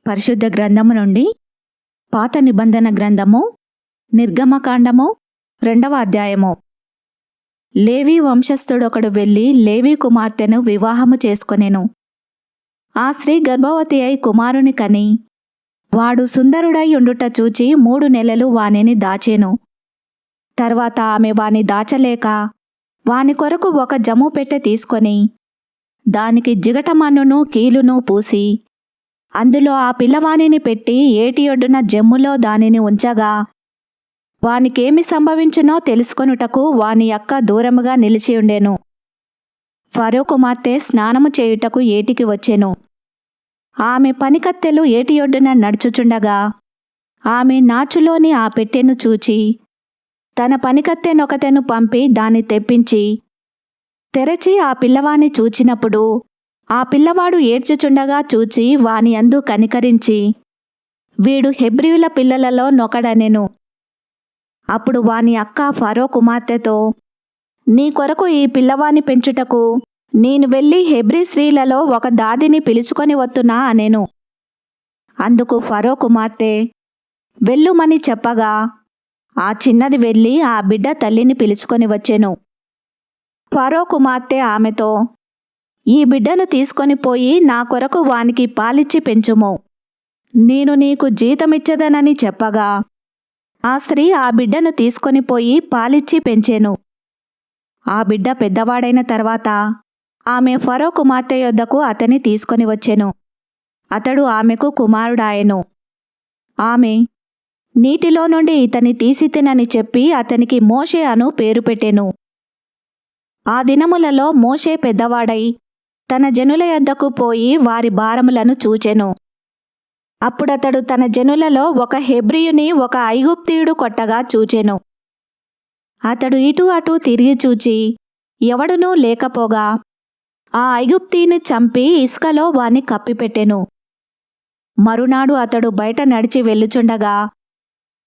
పరిశుద్ధ గ్రంథము నుండి పాత నిబంధన గ్రంథము నిర్గమకాండము 2వ అధ్యాయము. లేవీ వంశస్థుడొకడు వెళ్ళి లేవీ కుమార్తెను వివాహము చేసుకొనెను. ఆ స్త్రీ గర్భవతి అయి కుమారుని కని వాడు సుందరుడై ఉండుట చూచి 3 నెలలు వానిని దాచెను. తర్వాత ఆమె వాని దాచలేక వాని కొరకు ఒక జమ్ము పెట్టె తీసుకొని దానికి జిగటమన్నును కీలును పూసి అందులో ఆ పిల్లవానిని పెట్టి ఏటి ఒడ్డున జమ్ములో దానిని ఉంచగా వానికేమి సంభవించునో తెలుసుకొనుటకు వాని అక్క దూరముగా నిలిచియుండెను. ఫరో కుమార్తె స్నానము చేయుటకు ఏటికి వచ్చెను. ఆమె పనికత్తెలు ఏటి ఒడ్డున నడుచుచుండగా ఆమె నాచులోని ఆ పెట్టెను చూచి తన పనికత్తెనొకతెను పంపి దాన్ని తెప్పించి తెరచి ఆ పిల్లవాని చూచినప్పుడు ఆ పిల్లవాడు ఏడ్చుచుండగా చూచి వాని యందు కనికరించి వీడు హెబ్రీయుల పిల్లలలో నొకడనెను. అప్పుడు వాని అక్క ఫరో కుమార్తెతో, నీ కొరకు ఈ పిల్లవాని పెంచుటకు నేను వెళ్ళి హెబ్రీ స్త్రీలలో ఒక దాదిని పిలుచుకొని వత్తునా అనెను. అందుకు ఫరో కుమార్తె వెళ్ళుమని చెప్పగా ఆ చిన్నది వెళ్ళి ఆ బిడ్డ తల్లిని పిలుచుకొని వచ్చెను. ఫరో కుమార్తె ఆమెతో, ఈ బిడ్డను తీసుకొని పోయి నా కొరకు వానికి పాలిచ్చి పెంచుము, నేను నీకు జీతమిచ్చదనని చెప్పగా ఆ స్త్రీ ఆ బిడ్డను తీసుకొని పోయి పాలిచ్చి పెంచెను. ఆ బిడ్డ పెద్దవాడైన తర్వాత ఆమె ఫరో కుమార్తె యొద్దకు అతని తీసుకొని వచ్చెను. అతడు ఆమెకు కుమారుడాయెను. ఆమె నీటిలో నుండి ఇతని తీసితినని చెప్పి అతనికి మోషే అను పేరు పెట్టెను. ఆ దినములలో మోషే పెద్దవాడై తన జనుల యొద్దకు పోయి వారి భారములను చూచెను. అప్పుడతడు తన జనులలో ఒక హెబ్రీయుని ఒక ఐగుప్తీయుడు కొట్టగా చూచెను. అతడు ఇటు అటు తిరిగి చూచి ఎవడునూ లేకపోగా ఆ ఐగుప్తీయుని చంపి ఇసుకలో వాని కప్పిపెట్టెను. మరునాడు అతడు బయట నడిచి వెళ్ళుచుండగా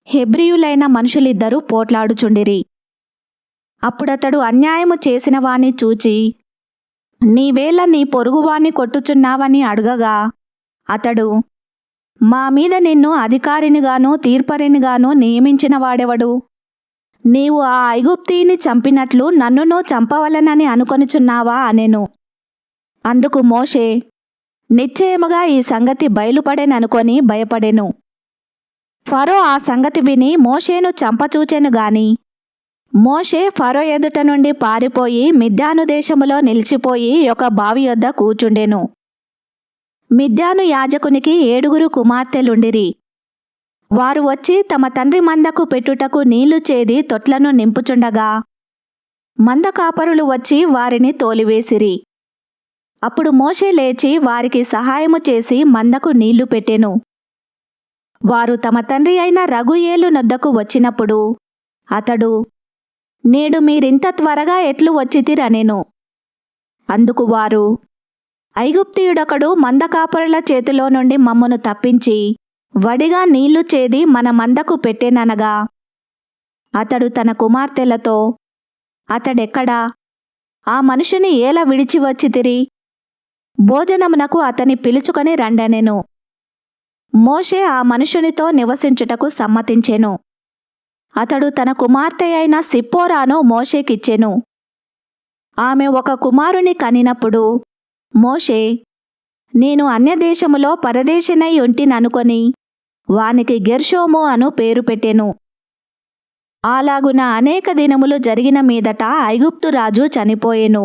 హెబ్రీయులైన మనుషులిద్దరూ పోట్లాడుచుండిరి. అప్పుడతడు అన్యాయము చేసిన వాని చూచి నీవేళ నీ పొరుగువాని కొట్టుచున్నావని అడుగగా అతడు మా మీద నిన్ను అధికారినిగాను తీర్పరినిగాను నియమించిన వాడెవడు? నీవు ఆ ఐగుప్తీయుని చంపినట్లు నన్నును చంపవలనని అనుకొనుచున్నావా అనెను. అందుకు మోషే నిశ్చయముగా ఈ సంగతి బయలుపడెననుకొని భయపడెను. ఫరో ఆ సంగతి విని మోషేను చంపచూచెను గాని మోషే ఫరో ఎదుట నుండి పారిపోయి మిద్యాను దేశములో నిలిచిపోయి ఒక బావి యొద్ద కూచుండెను. మిద్యాను యాజకునికి 7 కుమార్తెలుండిరి. వారు వచ్చి తమ తండ్రి మందకు పెట్టుటకు నీళ్లు చేది తొట్లను నింపుచుండగా మంద కాపరులు వచ్చి వారిని తోలివేసిరి. అప్పుడు మోషే లేచి వారికి సహాయము చేసి మందకు నీళ్లు పెట్టెను. వారు తమ తండ్రి అయిన రగుయేలు నొద్దకు వచ్చినప్పుడు అతడు నేడు మీరింత త్వరగా ఎట్లు వచ్చితిరనెను. అందుకు వారు ఐగుప్తీయుడొకడు మందకాపరుల చేతిలో నుండి మమ్మను తప్పించి వడిగా నీళ్లు చేది మన మందకు పెట్టెననగా అతడు తన కుమార్తెలతో అతడెక్కడా? ఆ మనుషుని ఏల విడిచి వచ్చితిరి? భోజనమునకు అతని పిలుచుకొని రండనెను. మోషే ఆ మనుషునితో నివసించుటకు సమ్మతించెను. అతడు తన కుమార్తె అయిన సిప్పోరాను మోషేకిచ్చెను. ఆమె ఒక కుమారుని కనినప్పుడు మోషే నేను అన్యదేశములో పరదేశినై ఉంటిననుకొని వానికి గెర్షోము అను పేరు పెట్టెను. అలాగున అనేక దినములు జరిగిన మీదట ఐగుప్తు రాజు చనిపోయెను.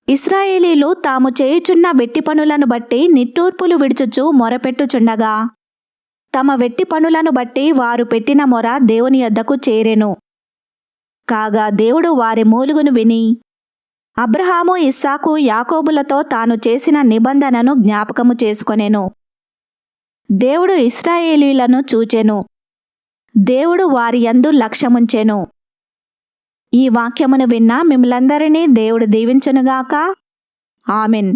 ఇశ్రాయేలీలు తాము చేయుచున్న వెట్టి పనులను బట్టి నిట్టూర్పులు విడుచుచు మొరపెట్టుచుండగా తమ వెట్టి పనులను బట్టి వారు పెట్టిన మొర దేవుని యొద్దకు చేరెను. కాగా దేవుడు వారి మూలుగును విని అబ్రహాము ఇస్సాకు యాకోబులతో తాను చేసిన నిబంధనను జ్ఞాపకము చేసుకొనెను. దేవుడు ఇశ్రాయేలీయులను చూచెను. దేవుడు వారి యందు లక్ష్యముంచెను. ఈ వాక్యమును విన్న మిమ్ములందరినీ దేవుడు దీవించునుగాక. ఆమెన్.